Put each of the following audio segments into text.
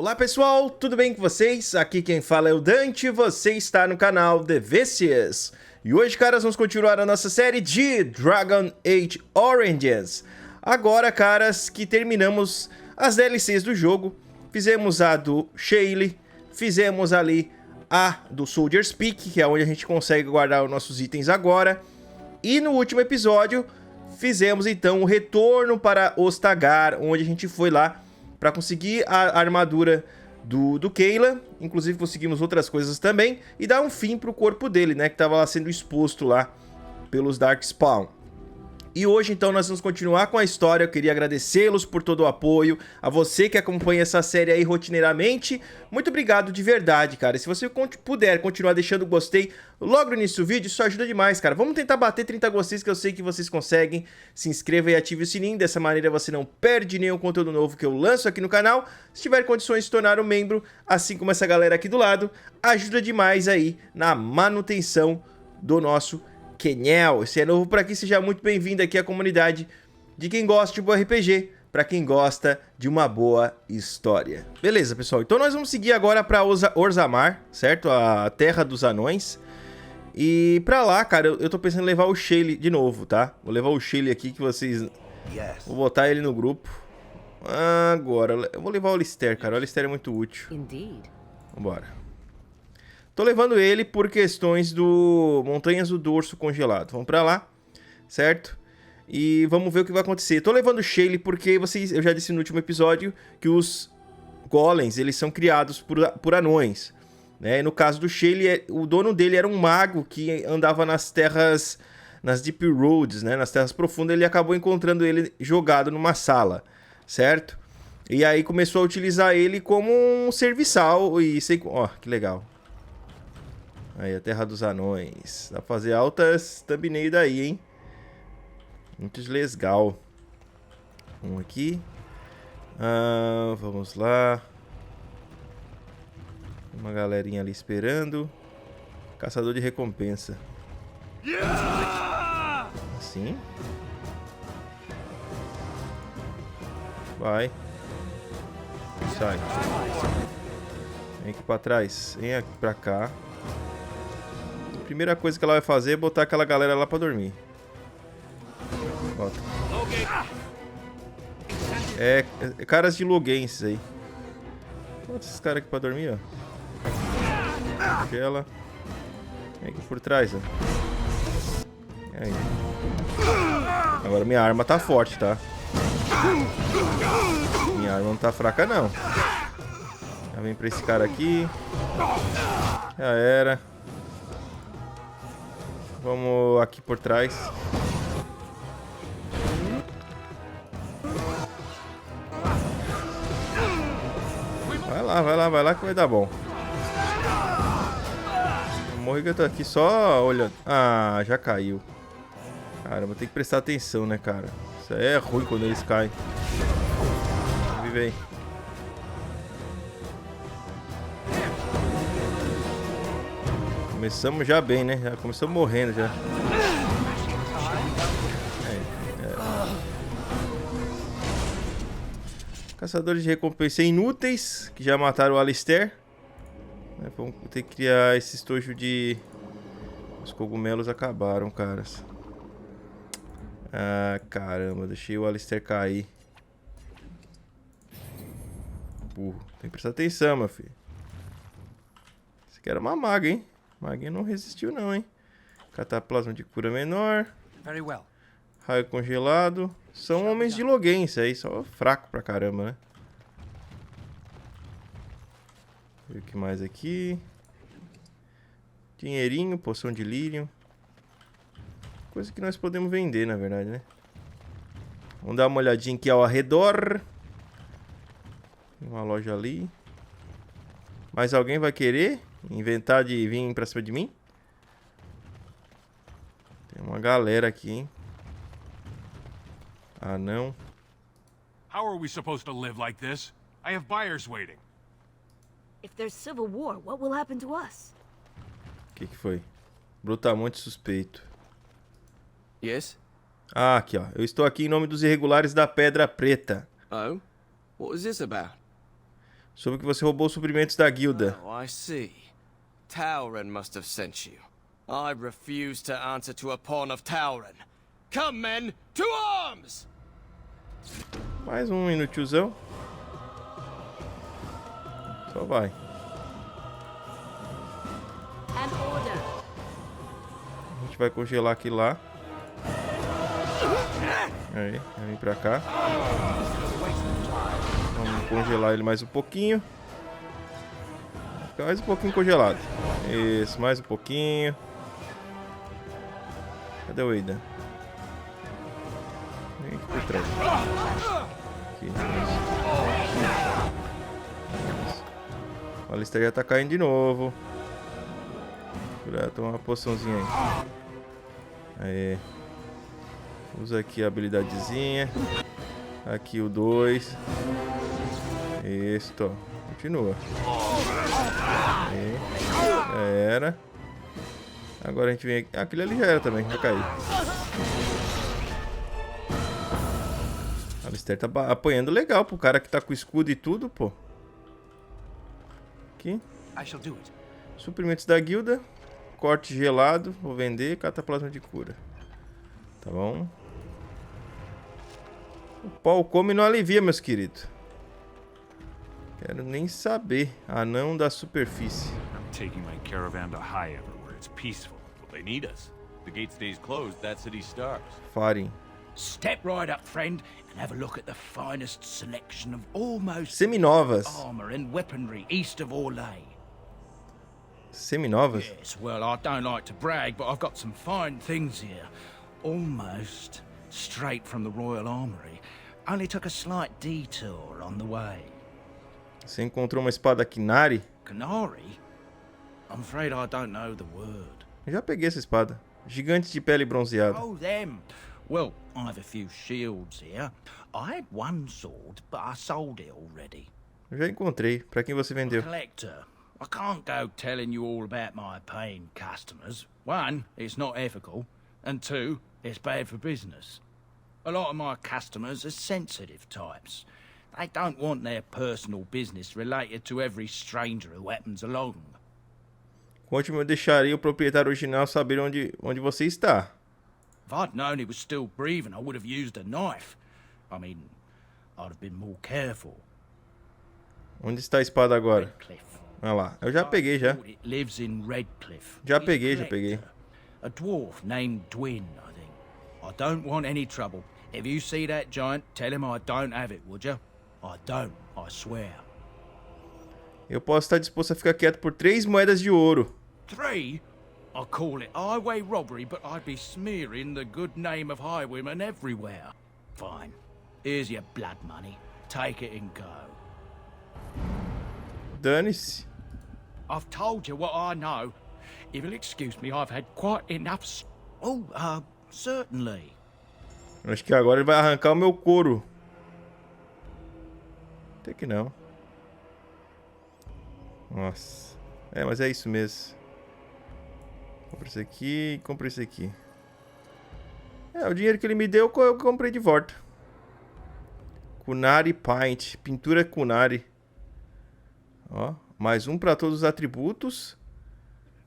Olá pessoal, tudo bem com vocês? Aqui quem fala é o Dante, você está no canal The Vicious. E hoje, caras, vamos continuar a nossa série de Dragon Age Origins. Agora, caras, que terminamos as DLCs do jogo, fizemos a do Shaley, fizemos ali a do Soldier's Peak, que é onde a gente consegue guardar os nossos itens agora. E no último episódio, fizemos então o retorno para Ostagar, onde a gente foi lá para conseguir a armadura do Caylan, inclusive conseguimos outras coisas também, e dar um fim pro corpo dele, né, que estava lá sendo exposto lá pelos Darkspawn. E hoje, então, nós vamos continuar com a história. Eu queria agradecê-los por todo o apoio. A você que acompanha essa série aí rotineiramente, muito obrigado de verdade, cara. E se você puder continuar deixando o gostei logo no início do vídeo, isso ajuda demais, cara. Vamos tentar bater 30 gosteis, que eu sei que vocês conseguem. Se inscreva e ative o sininho. Dessa maneira você não perde nenhum conteúdo novo que eu lanço aqui no canal. Se tiver condições de se tornar um membro, assim como essa galera aqui do lado, ajuda demais aí na manutenção do nosso canal. Se é novo por aqui, seja muito bem-vindo aqui à comunidade de quem gosta de bom RPG, para quem gosta de uma boa história. Beleza, pessoal, então nós vamos seguir agora para Orzammar, certo? A Terra dos Anões. E pra lá, cara, eu tô pensando em levar o Shaley de novo, tá? Vou levar o Shaley aqui, que vocês... Vou botar ele no grupo. Agora, eu vou levar o Alistair, cara. O Alistair é muito útil. Vambora. Tô levando ele por questões do Montanhas do Dorso congelado. Vamos pra lá, certo? E vamos ver o que vai acontecer. Tô levando o Shaley porque eu já disse no último episódio que os golems, eles são criados por anões, né? E no caso do Shaley, o dono dele era um mago que andava nas terras, nas Deep Roads, né? Nas terras profundas. Ele acabou encontrando ele jogado numa sala, certo? E aí começou a utilizar ele como um serviçal e sei... Ó, que legal. Aí, a Terra dos Anões. Dá pra fazer altas thumbnail daí, hein? Muito legal. Um aqui. Vamos lá. Uma galerinha ali esperando. Caçador de recompensa. Assim. Vai. Sai. Vem aqui pra trás. Vem aqui pra cá. A primeira coisa que ela vai fazer é botar aquela galera lá pra dormir. Bota. É caras de Logenses aí. Bota esses caras aqui pra dormir, ó. Aquela. Vem aqui por trás, ó. Aí. Agora minha arma tá forte, tá? Minha arma não tá fraca, não. Já vem pra esse cara aqui. Já era. Vamos aqui por trás. Vai lá que vai dar bom. O Morrigan tá aqui só olhando. Ah, já caiu. Caramba, tem que prestar atenção, né, cara? Isso aí é ruim quando eles caem. Vive aí. Começamos já bem, né? Já começamos morrendo já. Caçadores de recompensa inúteis, que já mataram o Alistair. Vamos ter que criar esse estojo de... Os cogumelos acabaram, caras. Ah, caramba, deixei o Alistair cair. Burro. Tem que prestar atenção, meu filho. Isso aqui era uma maga, hein? Maguinha não resistiu não, hein? Cataplasma de cura menor. Raio congelado. São homens de Logense aí, só fraco pra caramba, né? E o que mais aqui? Dinheirinho, poção de lírio. Coisa que nós podemos vender, na verdade, né? Vamos dar uma olhadinha aqui ao redor. Tem uma loja ali. Mais alguém vai querer inventar de vir pra cima de mim? Tem uma galera aqui, hein? Ah, não. How are we supposed to live like this? I have buyers waiting. If there's civil war, what will happen to us? O que foi? Brutamonte suspeito. Yes? Ah, aqui, ó. Eu estou aqui em nome dos irregulares da Pedra Preta. Oh? What was this about? Soube que você roubou os suprimentos da guilda. Oh, I see. Tauren must have sent you. I refuse to answer to a pawn of Tauren. Come, men, to arms! Mais um inutilzão. Só vai. An order. A gente vai congelar aqui lá. Aí, vai vir pra cá. Vamos congelar ele mais um pouquinho. Vai ficar mais um pouquinho congelado. Isso, mais um pouquinho. Cadê o Aidan? Vem aqui por trás. Aqui. Isso. O Alistair já tá caindo de novo. Vou tomar uma poçãozinha aí. Aí. Usa aqui a habilidadezinha. Aqui o 2. Isso, ó. Continua. Aí. Já era. Agora a gente vem aqui. Aquele ali já era também, vai cair. A Alistair tá apanhando legal pro cara que tá com escudo e tudo, pô. Aqui. I shall do it. Suprimentos da guilda. Corte gelado. Vou vender. Cataplasma de cura. Tá bom. O pau come não alivia, meus queridos. Quero nem saber. Anão da superfície. I'm taking my caravan to Highever where it's peaceful. Well, they need us. The gate stays closed, that city starves. Farin. Step right up, friend, and have a look at the finest selection of almost Seminovas. armor and weaponry east of Orlais. Seminovas? Yes, well, I don't like to brag, but I've got some fine things here. Almost straight from the Royal Armory. Only took a slight detour on the way. Você encontrou uma espada Kinari? Canary? I'm afraid I don't know the word. Eu já peguei essa espada. Gigante de pele bronzeada. Oh, them. Well, I have a few shields here. I had one sword, but I sold it already. Eu já encontrei. Pra quem você vendeu? Collector. I can't go telling you all about my paying customers. One, it's not ethical. And two, it's bad for business. A lot of my customers are sensitive types. They don't want their personal business related to every stranger who happens along. Conte-me, eu deixaria o proprietário original saber onde você está. If I'd known he was still breathing, I would have used a knife. I mean, I'd have been more careful. Onde está a espada agora? Redcliffe. Olha lá. Eu já peguei, já. It lives in Redcliffe. Já He's a peguei, já collector. peguei. A dwarf named Dwin, I think. I don't want any trouble. If you see that giant, tell him I don't have it, would you? I don't, I swear. Eu posso estar disposto a ficar quieto por 3 moedas de ouro. 3? I call it highway robbery, but I'd be smearing the good name of highwaymen everywhere. Fine. Here's your blood money. Take it and go. Dane-se. I've told you what I know. If you'll excuse me, I've had quite enough. Certainly. Eu acho que agora ele vai arrancar o meu couro. Até que não. Nossa. É, mas é isso mesmo. Compra isso aqui e compra isso aqui. É, o dinheiro que ele me deu eu comprei de volta. Kunari Paint. Pintura Kunari. Ó. Mais um pra todos os atributos.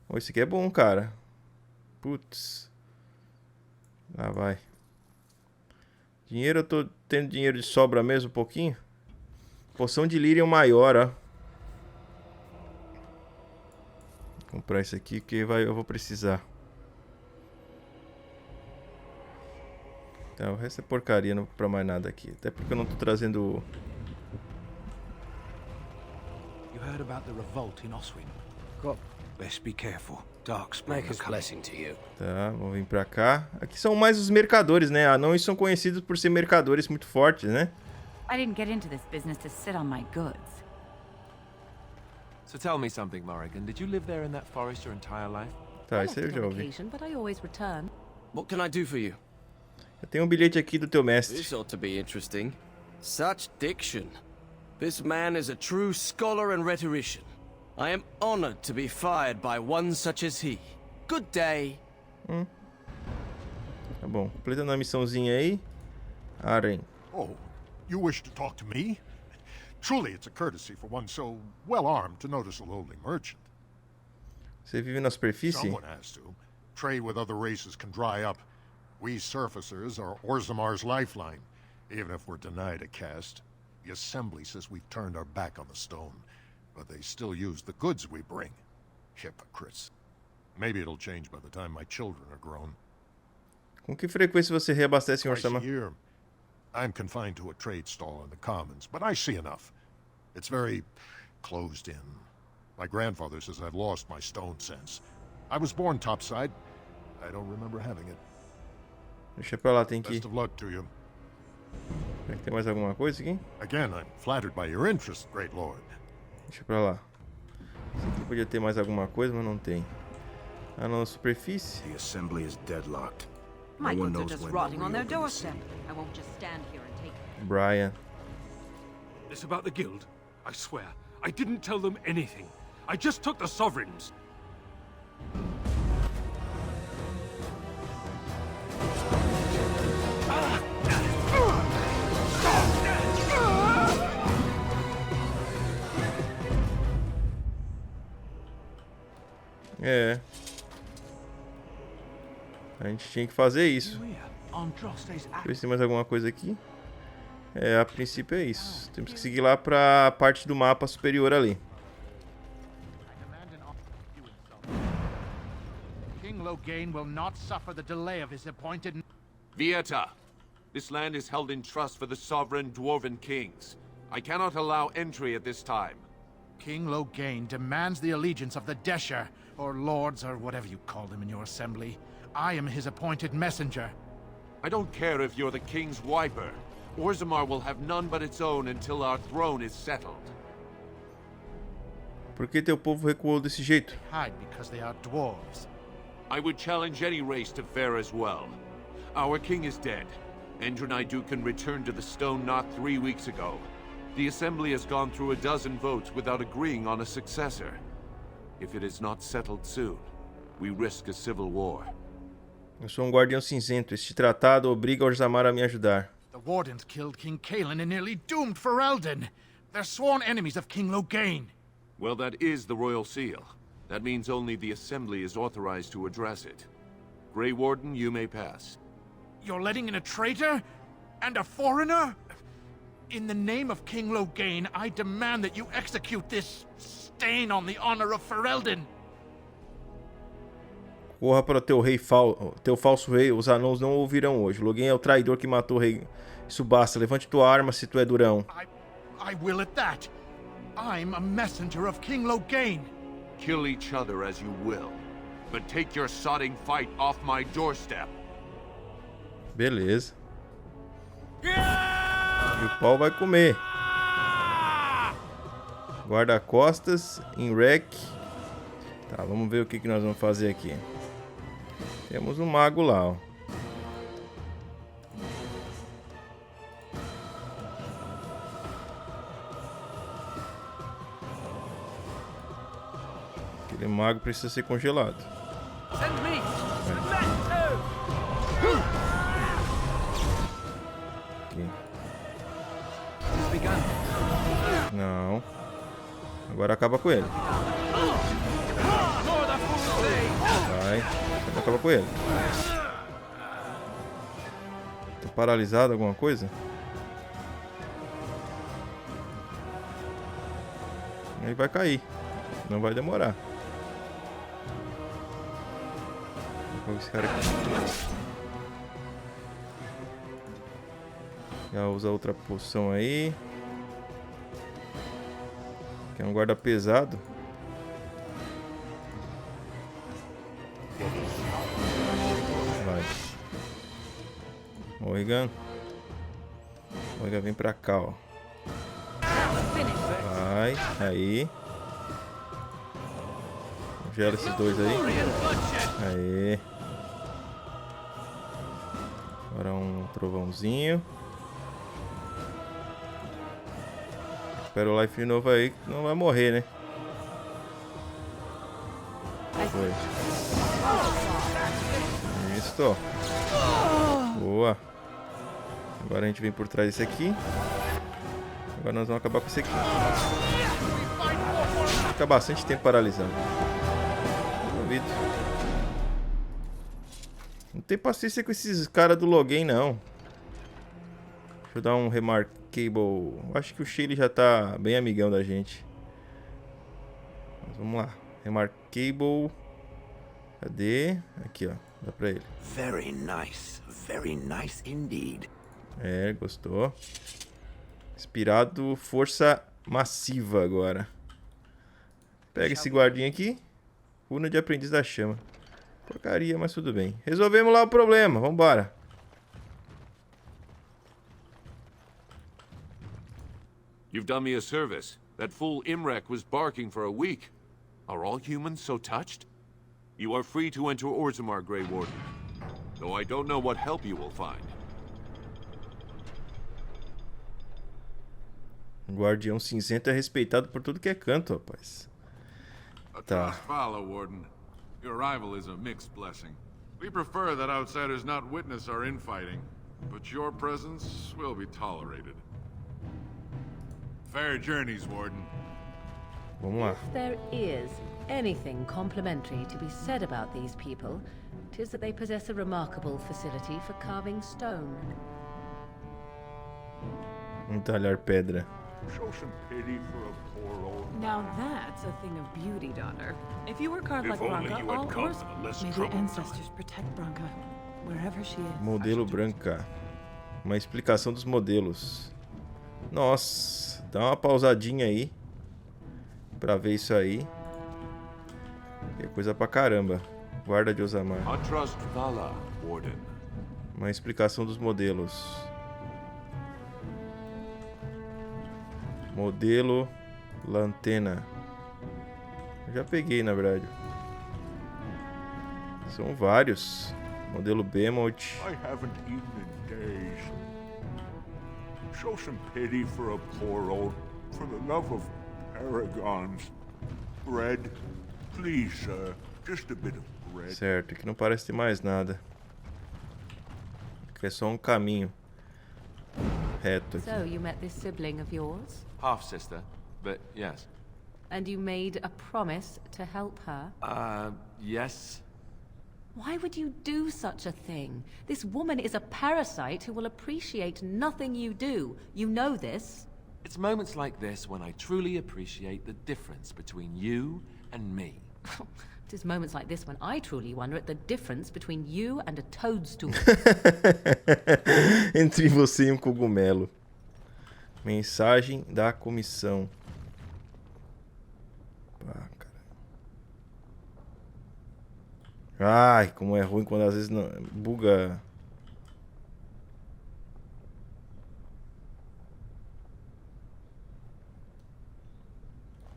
Oh, esse aqui é bom, cara. Putz. Lá vai. Dinheiro, eu tô tendo dinheiro de sobra mesmo, um pouquinho. Poção de Lyrium maior, ó. Vou comprar isso aqui que eu vou precisar. Tá, o resto é porcaria, não vou comprar mais nada aqui. Até porque eu não tô trazendo... You heard about the revolt in Oswin? God, Best be careful. Darkspawn make his blessing to you. Tá, vamos vir pra cá. Aqui são mais os mercadores, né? Anões são conhecidos por ser mercadores muito fortes, né? I didn't get into this business to sit on my goods. So tell me something, Morrigan. Did you live there in that forest your entire life? Tá, isso aí eu já ouvi. But I always return. What can I do for you? Eu tenho um bilhete aqui do teu mestre. This ought to be interesting. Such diction. This man is a true scholar and rhetorician. I am honored to be fired by one such as he. Good day. Tá bom, completando a missãozinha aí. Aren. Oh, you wish to talk to me? Truly, it's a courtesy for one so well-armed to notice a lowly merchant. Você vive na superfície? Someone has to. Trade with other races can dry up. We surfacers are Orzamar's lifeline. Even if we're denied a caste, the Assembly says we've turned our back on the stone, but they still use the goods we bring. Hypocrites. Maybe it'll change by the time my children are grown. Com que frequência você reabastece em Twice a Orzammar? year. I'm confined to a trade stall in the Commons, but I see enough. It's very closed in. My grandfather says I've lost my stone sense. I was born topside. I don't remember having it. Deixa pra lá, tem que ir. Best of luck to you. Será que tem mais alguma coisa aqui? Again, I'm flattered by your interest, great lord. Deixa pra lá. Esse aqui podia ter mais alguma coisa, mas não tem. Ah, não, superfície. The assembly is deadlocked. My No one goods are knows just when rotting they'll on their reopen the doorstep. city. I won't just stand here and take them. Brian. This about the guild? I swear, I didn't tell them anything. I just took the sovereigns. É. A gente tinha que fazer isso. Deixa eu ver se tem mais alguma coisa aqui. É, a princípio é isso. Temos que seguir lá pra parte do mapa superior ali. King Loghain will not suffer the delay of his appointed... Vieta, this land is held in trust for the sovereign dwarven kings. I cannot allow entry at this time. King Loghain demands the allegiance of the Desher, or lords, or whatever you call them in your assembly. I am his appointed messenger. I don't care if you're the king's wiper. Orzammar will have none but its own until our throne is settled. Por que teu povo recuou desse jeito? Hide because they are dwarves. I would challenge any race to fare as well. Our king is dead. Endronai Dukan returned to the stone not 3 weeks ago. The assembly has gone through a dozen votes without agreeing on a successor. If it is not settled soon, we risk a civil war. Eu sou um guardião cinzento. Este tratado obriga Orzammar a me ajudar. The Wardens killed King Cailan and nearly doomed Ferelden. They're sworn enemies of King Loghain. Well, that is the royal seal. That means only the assembly is authorized to address it. Grey Warden, you may pass. You're letting in a traitor? And a foreigner? In the name of King Loghain, I demand that you execute this stain on the honor of Ferelden. Corra para teu falso rei. Os anãos não ouvirão hoje. Loghain é o traidor que matou o rei. Isso basta. Levante tua arma se tu é durão. I will at that. I'm a messenger of King Loghain. Kill each other as you will, but take your sodding fight off my doorstep. Beleza. E o pau vai comer. Guarda-costas em rec. Tá, vamos ver o que nós vamos fazer aqui. Temos um mago lá, ó. Aquele mago precisa ser congelado. Aqui. Não. Agora acaba com ele. Vai. Acaba com ele. Tá paralisado alguma coisa? Ele vai cair. Não vai demorar. Vou esse cara aqui. Já usa outra poção aí. Que é um guarda pesado. Vai. Morrigan. Morrigan vem pra cá, ó. Vai. Aí. Congela esses dois aí. Aê. Agora um trovãozinho. Espera o life de novo aí, que não vai morrer, né? Foi. Isso. Boa. Agora a gente vem por trás desse aqui. Agora nós vamos acabar com esse aqui. Fica bastante tempo paralisando. Duvido. Não tem paciência com esses caras do login, não. Deixa eu dar um Remarkable. Acho que o Shay já tá bem amigão da gente. Mas vamos lá. Remarkable. Cadê? Aqui, ó. Dá pra ele. Very nice indeed. É, gostou. Inspirado, força massiva agora. Pega esse guardinha aqui. Runa de aprendiz da chama. Porcaria, mas tudo bem. Resolvemos lá o problema, vambora. You've done me a service. That fool Imrek was barking for a week. Are all humans so touched? You are free to enter Orzammar, Grey Warden. Though I don't know what help you will find. O Guardião Cinzento é respeitado por tudo que é canto, rapaz. Tá. Follow, Warden. Your arrival is a mixed blessing. We prefer that outsiders not witness our infighting, but your presence will be tolerated. Fair journeys, Warden. Vamos lá. If there is anything complimentary to be said about these people, it is that they possess a remarkable facility for carving stone. Talhar pedra. Show some pity for a poor old... Now that's a thing of beauty, daughter. If you were carved If like only Branka, you had all come horse... in a less May the troubled ancestors protect Branka, wherever she is. Modelo branca. Uma explicação dos modelos. Nossa, dá uma pausadinha aí pra ver isso aí. É coisa pra caramba. Guarda de Orzammar. Trust Vala, Warden. Uma explicação dos modelos. Modelo Lantena. Eu já peguei, na verdade. São vários. Modelo Behemoth. I haven't eaten in days. Show some pity for a poor old... For the love of paragons. Bread. Please, sir. Just a bit of bread. Certo, aqui não parece ter mais nada. Aqui é só um caminho reto aqui. So, you met this sibling of yours? Half-sister, but yes. And you made a promise to help her? Yes. Why would you do such a thing? This woman is a parasite who will appreciate nothing you do. You know this. It's moments like this when I truly appreciate the difference between you and me. It is moments like this when I truly wonder at the difference between you and a toadstool. Entre você e um cogumelo. Mensagem da comissão. Pá, cara. Ai, como é ruim quando às vezes não buga.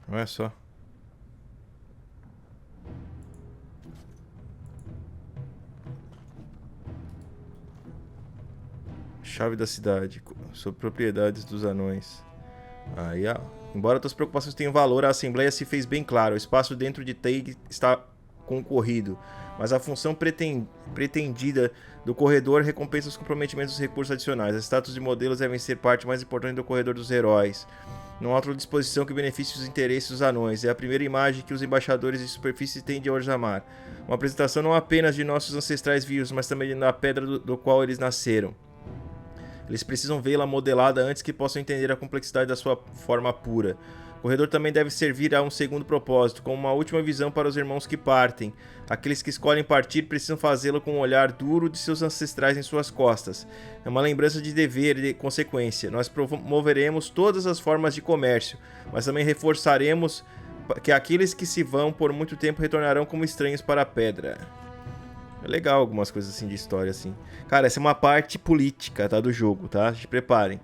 Olha só. Chave da cidade, sobre propriedades dos anões. Aí, ó. Embora suas preocupações tenham valor, a Assembleia se fez bem claro. O espaço dentro de Teig está concorrido, mas a função pretendida do corredor recompensa os comprometimentos dos recursos adicionais. As estátuas de modelos devem ser parte mais importante do corredor dos heróis. Não há outra disposição que beneficie os interesses dos anões. É a primeira imagem que os embaixadores de superfície têm de Orzammar. Uma apresentação não apenas de nossos ancestrais vivos, mas também da pedra do qual eles nasceram. Eles precisam vê-la modelada antes que possam entender a complexidade da sua forma pura. O corredor também deve servir a um segundo propósito, como uma última visão para os irmãos que partem. Aqueles que escolhem partir precisam fazê-lo com um olhar duro de seus ancestrais em suas costas. É uma lembrança de dever e de consequência. Nós promoveremos todas as formas de comércio, mas também reforçaremos que aqueles que se vão por muito tempo retornarão como estranhos para a pedra. É legal algumas coisas assim de história assim. Cara, essa é uma parte política, tá, do jogo, tá? Se preparem.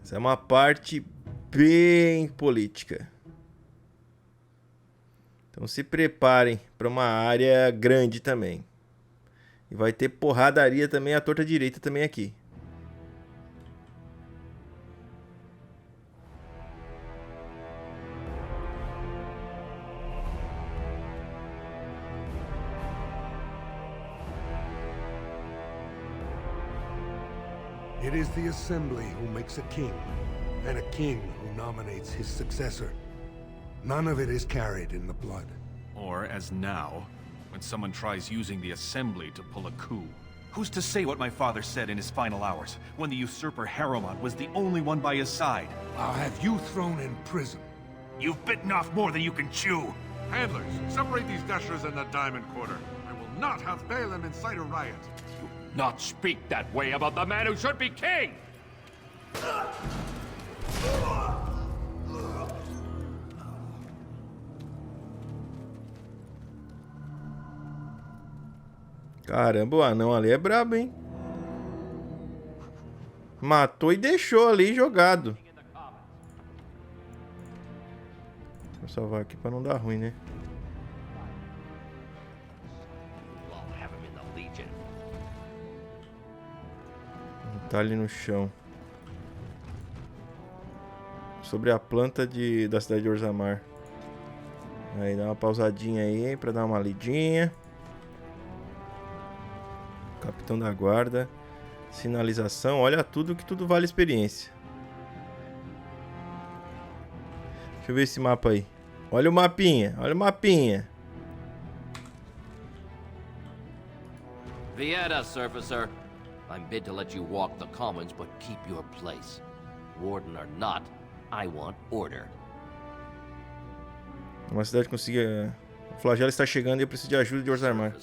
Essa é uma parte bem política. Então se preparem para uma área grande também. E vai ter porradaria também à torta direita também aqui. It is the Assembly who makes a king, and a king who nominates his successor. None of it is carried in the blood. Or, as now, when someone tries using the Assembly to pull a coup. Who's to say what my father said in his final hours, when the usurper Harrowmont was the only one by his side? I'll have you thrown in prison. You've bitten off more than you can chew. Handlers, separate these dashers in the Diamond Quarter. I will not have Balin incite a riot. Not speak that way about the man who should be king! Caramba, o anão ali é brabo, hein? Matou e deixou ali jogado. Vou salvar aqui pra não dar ruim, né? Tá ali no chão. Sobre a planta da cidade de Orzammar. Aí dá uma pausadinha aí pra dar uma lidinha. Capitão da guarda. Sinalização. Olha tudo, que tudo vale experiência. Deixa eu ver esse mapa aí. Olha o mapinha. Olha o mapinha. Vieta, Surfacer. I'm bid to let you walk the commons, but keep your place. Warden or not, I want order. Uma cidade consiga... O flagelo está chegando e eu preciso de ajuda de Orzammar.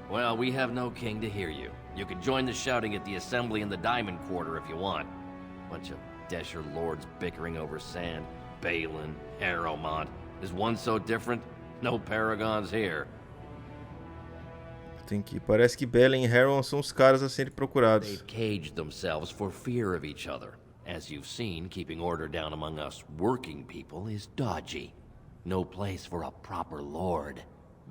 Well, we have no king to hear you. You can join the shouting at the Assembly in the Diamond Quarter if you want. Bunch of Desher lords bickering over sand. Balin, Harrowmont. Is one so different? No paragons here. Tem que... Parece que Balin e Harrowmont são os caras a serem procurados. They've caged themselves for fear of each other. As you've seen, keeping order down among us working people is dodgy. No place for a proper lord.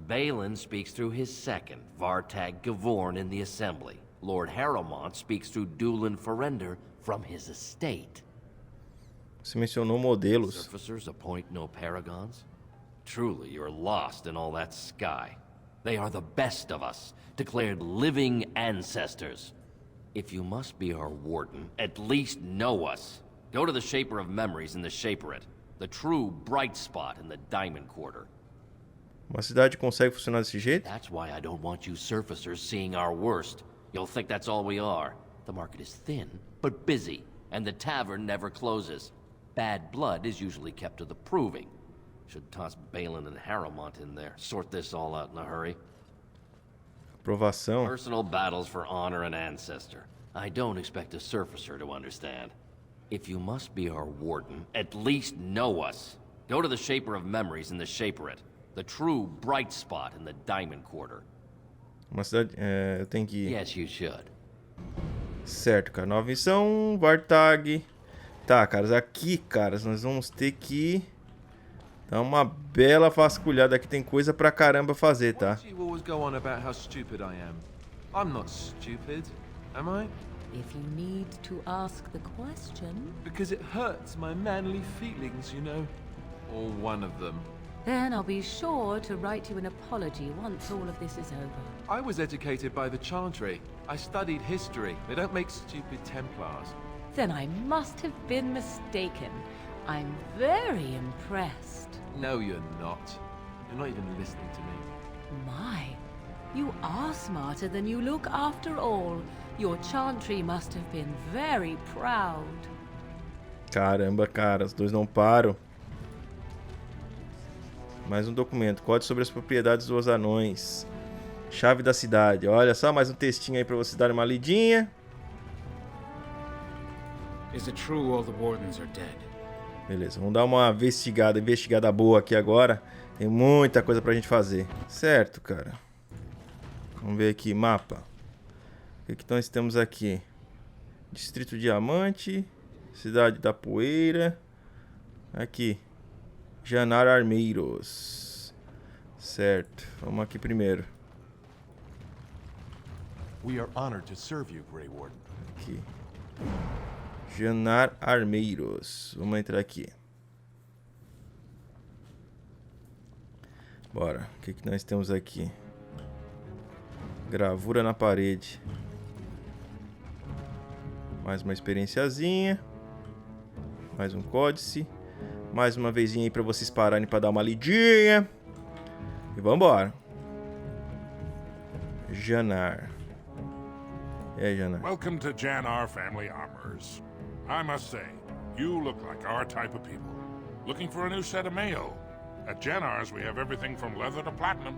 Balin speaks through his second, Vartag Gavorn, in the Assembly. Lord Harrowmont speaks through Dulin Ferender from his estate. Você mencionou modelos. Surfacers appoint no paragons? Truly, you're lost in all that sky. They are the best of us, declared living ancestors. If you must be our warden, at least know us. Go to the Shaper of Memories in the Shaperate, the true bright spot in the Diamond Quarter. Uma cidade consegue funcionar desse jeito? That's why I don't want you surfacers seeing our worst. You'll think that's all we are. The market is thin, but busy, and the tavern never closes. Bad blood is usually kept to the proving. Should toss Balin and Harrowmont in there. Sort this all out in a hurry. Aprovação. Personal battles for honor and ancestor. I don't expect a surfacer to understand. If you must be our warden, at least know us. Go to the Shaper of Memories in the Shaperate, the true bright spot in the Diamond Quarter. Uma cidade... eu tenho que ir. Yes, you should. Certo, cara. Nova missão, Vartag. Tá, caras. Aqui, caras, nós vamos ter que... Dá uma bela vasculhada aqui, tem coisa pra caramba fazer, tá? You always go on about how stupid I am. I'm not stupid, am I? If you need to ask the question... Because it hurts my manly feelings, you know. Or one of them. Then I'll be sure to write you an apology once all of this is over. I was educated by the Chantry. I studied history. They don't make stupid Templars. Then I must have been mistaken. I'm very impressed. No, you're not. You're not even listening to me. My, you are smarter than you look after all. Your Chantry must have been very proud. Caramba, cara, os dois não param. Mais um documento. Código sobre as propriedades dos anões. Chave da cidade. Olha só, mais um textinho aí pra você dar uma lidinha. Is it true all the wardens are dead? Beleza, vamos dar uma investigada boa aqui agora. Tem muita coisa pra gente fazer. Certo, cara. Vamos ver aqui, mapa. O que nós temos aqui? Distrito Diamante. Cidade da Poeira. Aqui. Janar Armeiros. Certo, vamos aqui primeiro. We are honored to serve you, Grey Warden. Aqui. Janar Armeiros. Vamos entrar aqui. Bora. O que nós temos aqui? Gravura na parede. Mais uma experienciazinha. Mais um códice. Mais uma vezinha aí pra vocês pararem pra dar uma lidinha. E vambora. Janar. E aí, Janar? Welcome to Janar Family Armors. I must say, you look like our type of people. Looking for a new set of mail. At Janar's, we have everything from leather to platinum.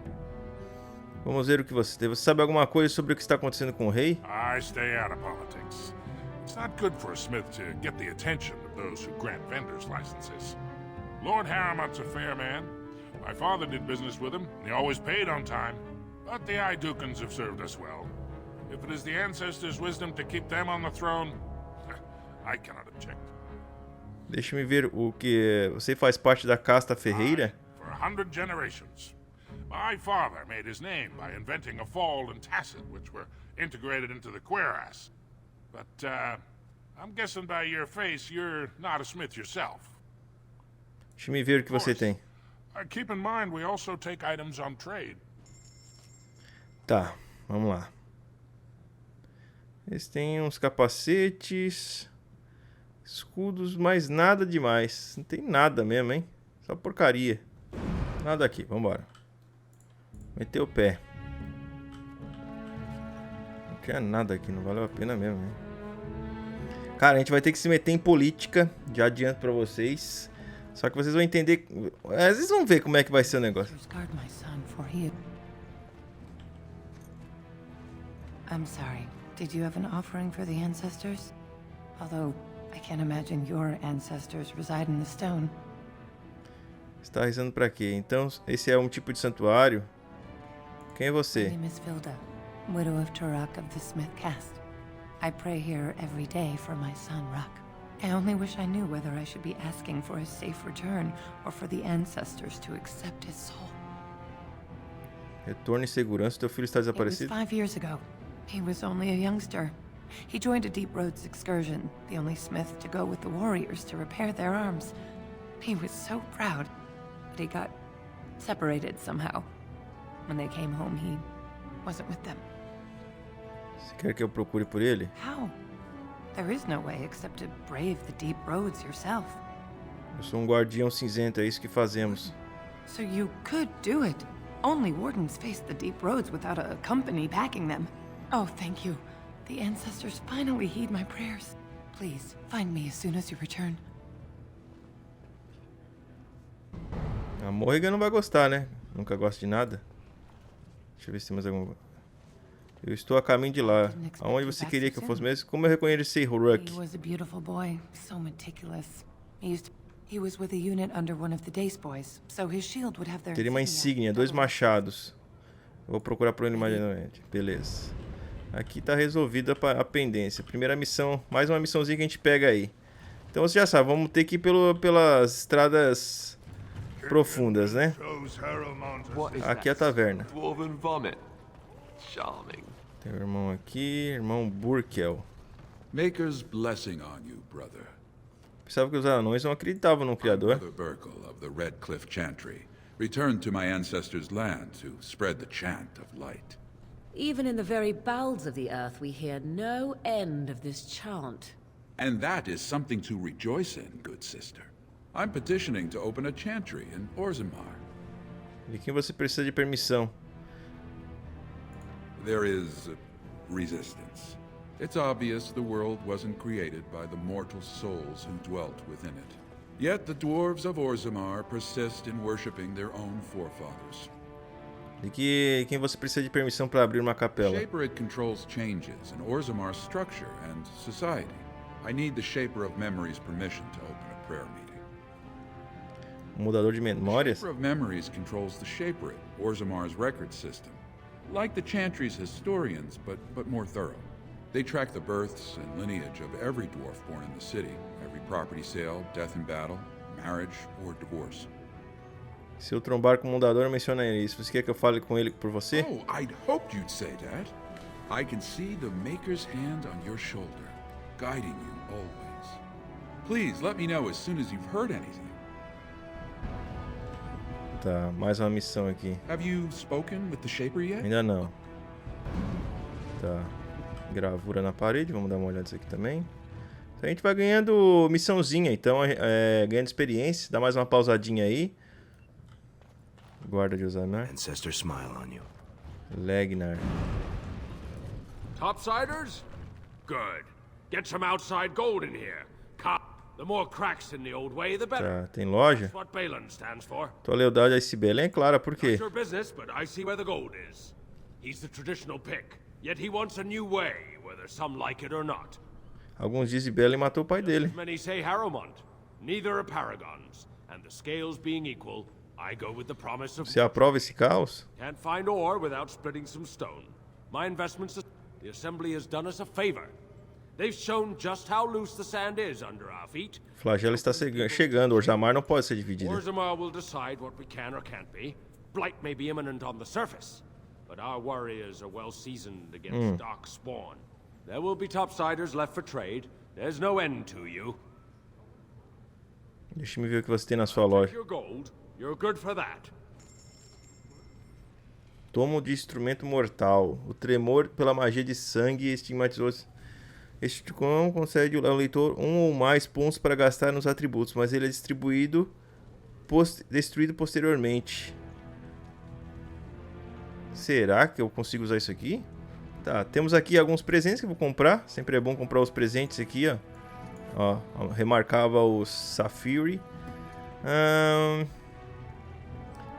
Vamos ver o que você tem. Você sabe alguma coisa sobre o que está acontecendo com o rei? I stay out of politics. It's not good for a smith to get the attention of those who grant vendors licenses. Lord Harrowmont's a fair man. My father did business with him, and he always paid on time. But the Idukans have served us well. If it is the ancestors' wisdom to keep them on the throne, I cannot object. Deixa-me ver o que... Você faz parte da casta ferreira? For 100 generations. My father made his name by inventing a fall and tacit, which were integrated into the cuirass. But, I'm guessing by your face, you're not a smith yourself. Deixa-me ver o que você tem. Keep in mind, we also take items on trade. Tá, vamos lá. Eles têm uns capacetes, escudos, mas nada demais. Não tem nada mesmo, hein? Só porcaria. Nada aqui, vambora. Meteu o pé. Não quer nada aqui, não valeu a pena mesmo, hein? Cara, a gente vai ter que se meter em política. Já adianto pra vocês. Só que vocês vão entender... Às vezes vão ver como é que vai ser o negócio. I'm sorry. Did you have an offering for the ancestors? Although, I can't imagine your ancestors reside in the stone. Está rezando pra quê? Então, esse é um tipo de santuário? Quem é você? My name is Vilda, widow of Turok of the Smith caste. I pray here every day for my son, Rock. I only wish I knew whether I should be asking for his safe return or for the ancestors to accept his soul. Retorno em segurança, teu filho está It was desaparecido? 5 years ago. He was only a youngster. He joined a Deep Roads excursion, the only smith to go with the warriors to repair their arms. He was so proud, but he got separated somehow. When they came home, he wasn't with them. Você quer que eu procure por ele? How? There is no way except to brave the Deep Roads yourself. Eu sou um guardião cinzento, é isso que fazemos. So you could do it. Only wardens face the Deep Roads without a company backing them. Oh, thank you. The ancestors finally heed my prayers. Please, find me as soon as you return. A Morrigan não vai gostar, né? Nunca gosta de nada. Deixa eu ver se tem mais alguma... Eu estou a caminho de lá. Aonde você queria que eu fosse mesmo? Como eu reconheci Rook? He was a beautiful boy, so meticulous. He was with a unit under one of the Dace boys, so his shield would have their... Teria uma insígnia, 2 machados. Eu vou procurar por ele imediatamente. Beleza. Aqui tá resolvida a pendência. Primeira missão, mais uma missãozinha que a gente pega aí. Então você já sabe, vamos ter que ir pelas estradas profundas, né? Aqui é a taverna. Tem o irmão aqui, irmão Burkel. Maker's blessing on you, brother. Pensava que os anões não acreditavam no Criador. Brother Burkle of the Red Cliff Chantry returned to my ancestors' land to spread the chant of light. Even in the very bowels of the earth, we hear no end of this chant. And that is something to rejoice in, good sister. I'm petitioning to open a chantry in Orzammar. De quem você precisa de permissão? There is resistance. It's obvious the world wasn't created by the mortal souls who dwelt within it. Yet the dwarves of Orzammar persist in worshipping their own forefathers. De quem você precisa de permissão para abrir uma capela? Shaper it controls changes in Orzammar's structure and society. I need the Shaper of Memories' permission to open a prayer meeting. Mudador de memórias? The Shaper of Memories controls the Shaperate, Orzammar's record system. Like the Chantry's historians, but more thorough. They track the births and lineage of every dwarf born in the city, every property sale, death in battle, marriage, or divorce. Se eu trombar com o mudador, menciona isso. Você quer que eu fale com ele por você? Oh, I'd hoped you'd say that. I can see the Maker's hand on your shoulder, guiding you always. Please let me know as soon as you've heard anything. Tá, mais uma missão aqui. Have you spoken with the Shaper yet? Ainda não. Tá. Gravura na parede, vamos dar uma olhada nisso aqui também. A gente vai ganhando missãozinha, então, ganhando experiência. Dá mais uma pausadinha aí. Guarda de Orzammar. Ancestor smile on you. Legnar. Topsiders? Good. Get some outside gold in here. The more cracks in the old way, the better. Tá, tem loja? That's what Balin stands for. Tua lealdade a esse Belen é clara, por quê? Not your business, but I see where the gold is. He's the traditional pick, yet he wants a new way, whether some like it or not. Alguns dizem Belen matou o pai dele. Many say Harrowmont. Neither are paragons, and the scales being equal, I go with the promise of. Você aprova esse caos? Can't find ore without splitting some stone. My investments, the Assembly has done us a favor. They've shown just how loose the sand is under our feet. Flagelo está chegando. Orzammar não pode ser dividida. Orzammar will decide what we can or can't be. Blight may be imminent on the surface, but our warriors are well seasoned against dark spawn. There will be topsiders left for trade. There's no end to you. Deixa-me ver o que você tem na sua loja. Your gold, you're good for that. Tomo de instrumento mortal. O tremor pela magia de sangue estigmatizou. Este com concede ao leitor um ou mais pontos para gastar nos atributos, mas ele é destruído posteriormente. Será que eu consigo usar isso aqui? Tá, temos aqui alguns presentes que eu vou comprar. Sempre é bom comprar os presentes aqui, ó. Ó, remarcava o Saphiri.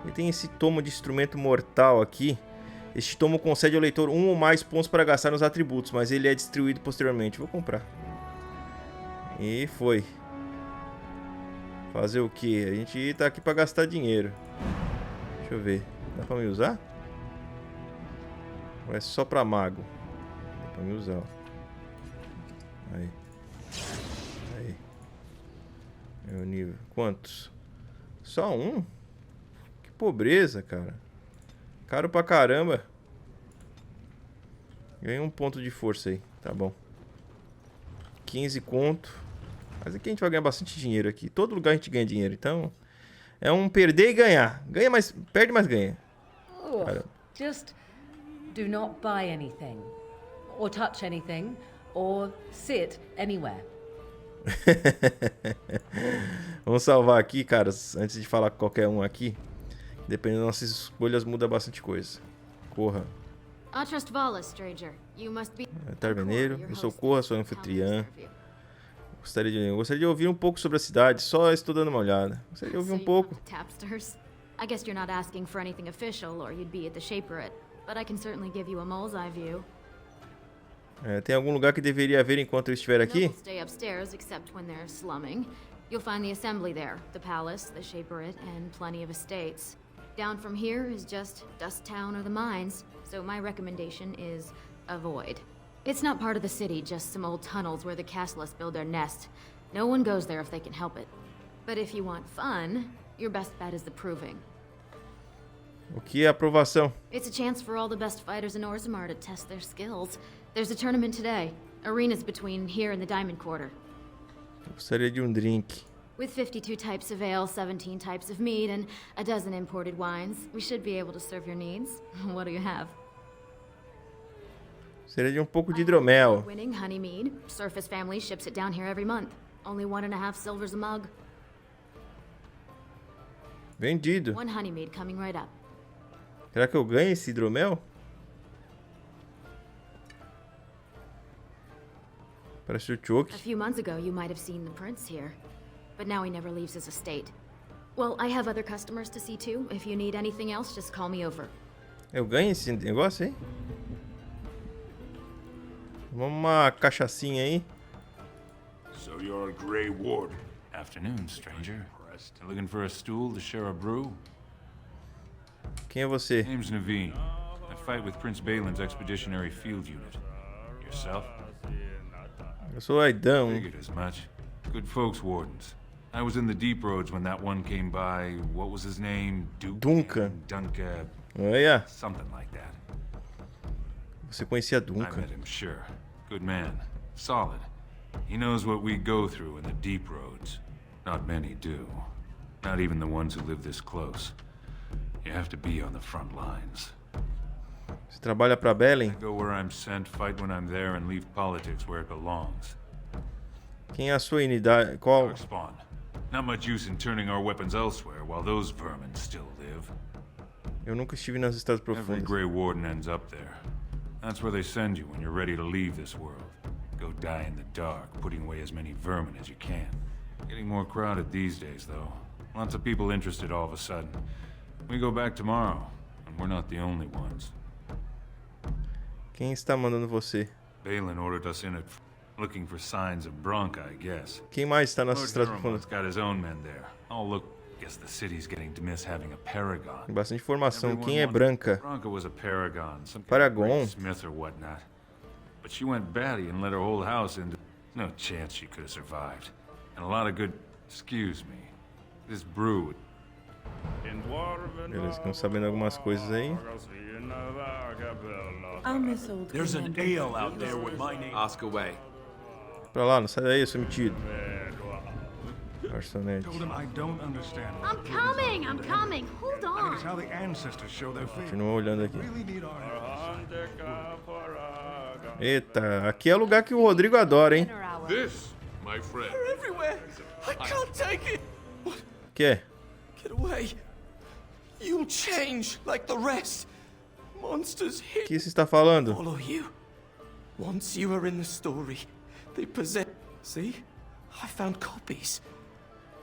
E tem esse tomo de instrumento mortal aqui. Este tomo concede ao leitor um ou mais pontos para gastar nos atributos, mas ele é destruído posteriormente. Vou comprar. E foi. Fazer o que? A gente tá aqui para gastar dinheiro. Deixa eu ver. Dá para me usar? Ou é só para mago? Dá para me usar, ó. Aí. Aí. Meu nível. Quantos? Só um? Que pobreza, cara. Caro pra caramba. Ganhei um ponto de força aí. Tá bom. 15 conto. Mas aqui a gente vai ganhar bastante dinheiro aqui. Todo lugar a gente ganha dinheiro. Então, é um perder e ganhar. Ganha mais, perde, mas ganha. Just do not buy anything. Or touch anything. Or sit anywhere. Vamos salvar aqui, caras. Antes de falar com qualquer um aqui. Dependendo das nossas escolhas, muda bastante coisa. Corra. Atrust Vala, stranger. You must be... Tarveneiro, eu sou Corra, sou anfitriã. Gostaria de ouvir um pouco sobre a cidade, só estou dando uma olhada. Gostaria de ouvir um pouco. Tapsters. I guess you're not asking for anything official, or you'd be at the Shaperate. But I can certainly give you a mole's eye view. Tem algum lugar que deveria haver enquanto eu estiver aqui? Stay upstairs, except when they're slumming. You'll find the assembly there, the palace, the Shaperate, and plenty of estates. Down from here is just Dust Town or the mines, so my recommendation is avoid. It's not part of the city, just some old tunnels where the Castlists build their nest. No one goes there if they can help it. But if you want fun, your best bet is the Proving. O que é aprovação? It's a chance for all the best fighters in Orzammar to test their skills. There's a tournament today. Arenas between here and the Diamond Quarter. Eu gostaria de um drink. With 52 types of ale, 17 types of mead, and a dozen imported wines, we should be able to serve your needs. What do you have? Gostaria de um pouco de hidromel. Winning honey mead. Surface family ships it down here every month. Only 1.5 silvers a mug. Vendido. One honey mead coming right up. Será que eu ganho esse hidromel? Parece o Choke. A few months ago, you might have seen the prince here. But now he never leaves his estate. Well, I have other customers to see too. If you need anything else, just call me over. Eu ganho esse negócio aí? Vamos uma cachaçinha aí. So you're a Grey Warden. Afternoon, stranger. Looking for a stool to share a brew? Quem é você? Name's Naveen. I fight with Prince Balin's Expeditionary Field Unit. Yourself? Eu sou Aidan. Figured as much. Good folks, wardens. I was in the deep roads when that one came by. What was his name? Duncan. Duncan. Olha. Something like that. Você conhecia I Duncan? met him, sure. Good man. Solid. He knows what we go through in the deep roads. Not many do. Not even the ones who live this close. You have to be on the front lines. Você trabalha pra Belen? I go where I'm sent, fight when I'm there, and leave politics where it belongs. Quem é a sua unidade? Qual? Darkspawn. Not much use in turning our weapons elsewhere while those vermin still live. Eu nunca estive nas Estradas Every Profundas. Grey Warden ends up there. That's where they send you when you're ready to leave this world. Go die in the dark, putting away as many vermin as you can. Getting more crowded these days, though. Lots of people interested all of a sudden. We go back tomorrow, and we're not the only ones. Quem está mandando você? Balin ordered us in it, looking for signs of Bronca, I guess. Quem mais está nas Lord Estradas Durham's Profundas? got his own men there. Oh, look, guess the city's getting to miss having a paragon. Tem bastante informação. Everyone Quem é wants- Branca? Bronca was a paragon, some kind of Paragon? great smith or whatnot. But she went batty and let her whole house into... No chance she could have survived. And a lot of good... Excuse me. This brew... Beleza, estão sabendo algumas coisas aí. I'll miss old There's an Commander. ale out there with my name. Ask away. Pra lá, não sai daí, seu metido. Garçonete. Told him I don't understand. I'm coming! I'm coming! Hold I mean, on! it's how the ancestors show their faith. Continua olhando aqui. Really need our help. Eita, aqui é o lugar que o Rodrigo adora, hein? This, my friend. They're everywhere. I can't take it. Que é? Get away. You'll change like the rest. Monsters O hit. que você está falando? Follow you. Once you are in the story, they possess. See? I found copies.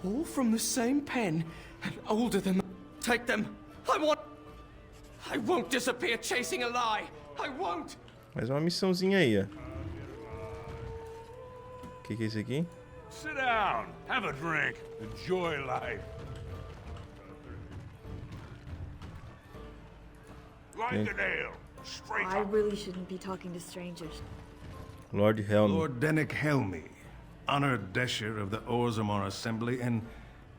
All from the same pen and older than. Take them. I won't disappear chasing a lie. I won't. Mais uma missãozinha aí, ó. O que é isso aqui? Sit down, have a drink, enjoy life. Like an ale, straight I up. really shouldn't be talking to strangers. Lord Helm. Lord Dennick Helmy, honored Desher of the Orzammar Assembly, and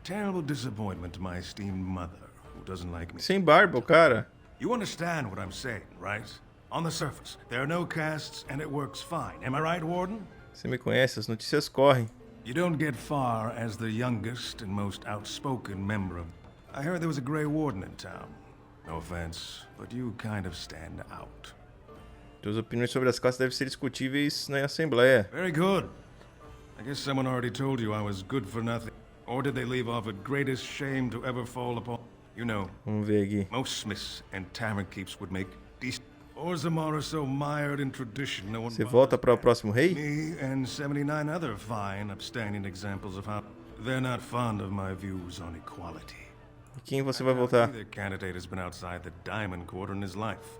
terrible disappointment to my esteemed mother, who doesn't like me. Sem barba, o cara. You understand what I'm saying, right? On the surface, there are no castes, and it works fine. Am I right, Warden? Você me conhece, as notícias correm. You don't get far as the youngest and most outspoken member of... I heard there was a Grey Warden in town. No offense, but you kind of stand out. Suas opiniões sobre as classes devem ser discutíveis na Assembleia. Very good. I guess someone already told you I was good for nothing. Or did they leave off at greatest shame to ever fall upon... You know, Vamos ver aqui. most smiths and tavern keeps would make decent... Orzammar are so mired in tradition, no one... Você volta para o próximo rei? Me and 79 other fine, upstanding examples of how they're not fond of my views on equality. E quem você vai voltar? Neither candidate has been outside the Diamond Quarter in his life.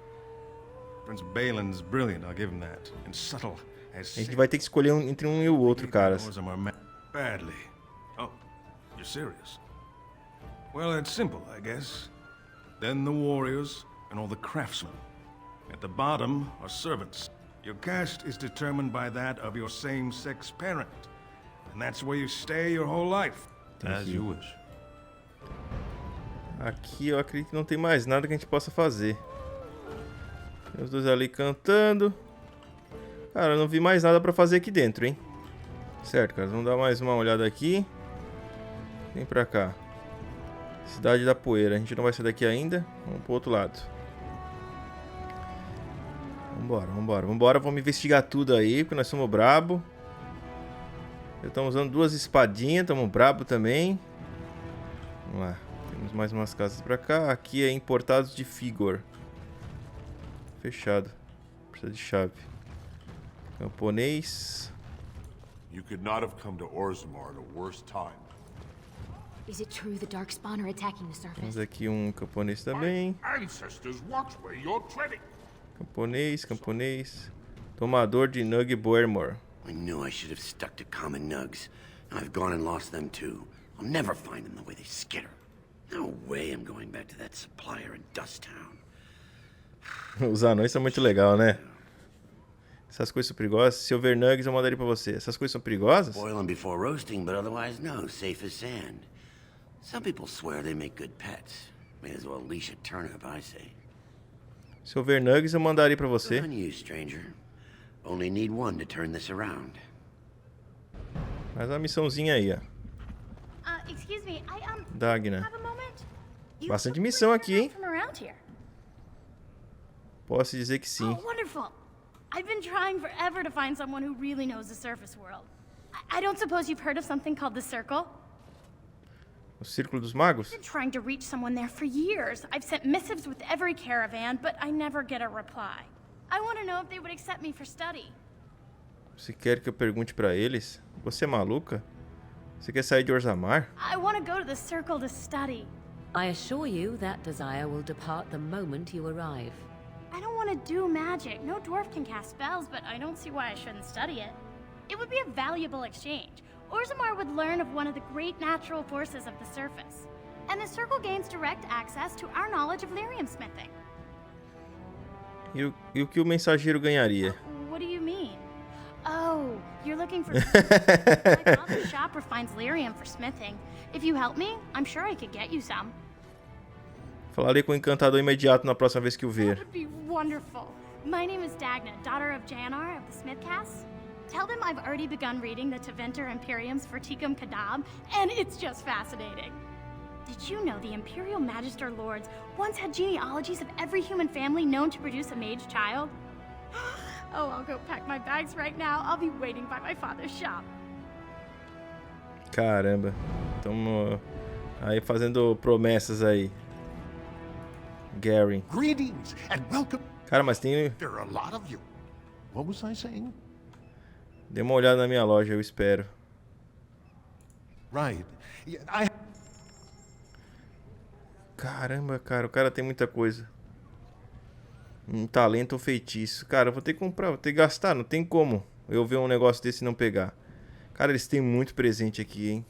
Prince Balin's brilliant, I'll give him that. And subtle as... A gente vai ter que escolher entre um e o outro, caras. Badly. Oh, you're serious? Well, it's simple, I guess. Then the warriors and all the craftsmen. At the bottom are servants. Your caste is determined by that of your same-sex parent. And that's where you stay your whole life. As you wish. Aqui eu acredito que não tem mais nada que a gente possa fazer. Tem os dois ali cantando. Cara, eu não vi mais nada pra fazer aqui dentro, hein? Certo, cara. Vamos dar mais uma olhada aqui. Vem pra cá. Cidade da Poeira. A gente não vai sair daqui ainda. Vamos pro outro lado. Vambora, vambora, vambora. Vamos investigar tudo aí, porque nós somos brabo. Estamos usando duas espadinhas. Estamos brabo também. Vamos lá. Temos mais umas casas pra cá. Aqui é importados de Figor. Fechado. Precisa de chave. Camponês. You could not have come to Orzammar at a worse time. Is it true the Darkspawn are attacking the surface? Temos aqui um camponês também. Ancestors, watch where you're treading. Camponês, camponês. Tomador de Nug Boermore. I knew I should have stuck to common nugs. I've gone and lost them too. I'll never find them the way they skitter. No way I'm going back to that supplier in Dusttown. Os anões são muito legal, né? Essas coisas são perigosas. Se eu ver nuggets, eu mandaria pra você. Essas coisas são perigosas? Boil them before roasting, but otherwise no, safe as sand. Some people swear they make good pets. May as well leash a turnip, I say. Se eu ver nuggets, eu mandaria pra você. Good on you, stranger. Only need one to turn this around. Mais uma missãozinha aí, ó. Excuse me, Dagna. have a moment? Bastante missão aqui, hein? From around here. Posso dizer que sim. Oh, wonderful. I've been trying forever to find someone who really knows the surface world. I don't suppose you've heard of something called the Circle? O Círculo dos Magos? I've been trying to reach someone there for years. I've sent missives with every caravan, but I never get a reply. I want to know if they would accept me for study. Você quer que eu pergunte pra eles? Você é maluca? Você quer sair de Orzammar? I want to go to the Circle to study. I assure you that desire will depart the moment you arrive. I don't want to do magic. No dwarf can cast spells, but I don't see why I shouldn't study it. It would be a valuable exchange. Orzammar would learn of one of the great natural forces of the surface. And the Circle gains direct access to our knowledge of lyrium smithing. E o que o mensageiro ganharia? What do you mean? Oh, you're looking for my father's shop refines lyrium for smithing. If you help me, I'm sure I could get you some. Falarei com o encantador imediato na próxima vez que o ver. That would be wonderful. My name is Dagna, daughter of Janar of the Smithcast. Tell them I've already begun reading the Tevinter Imperium's Ferticum Kadab, and it's just fascinating. Did you know the Imperial Magister Lords once had genealogies of every human family known to produce a mage child? Oh, I'll go pack my bags right now. I'll be waiting by my father's shop. Caramba. Estamos aí fazendo promessas aí. Gary. Greetings and welcome. Cara, mas tem... There are a lot of you. What was I saying? Dê uma olhada na minha loja, eu espero. Right. Caramba, cara, o cara tem muita coisa. Um talento ou feitiço. Cara, eu vou ter que comprar, vou ter que gastar, não tem como eu ver um negócio desse e não pegar. Cara, eles têm muito presente aqui, hein.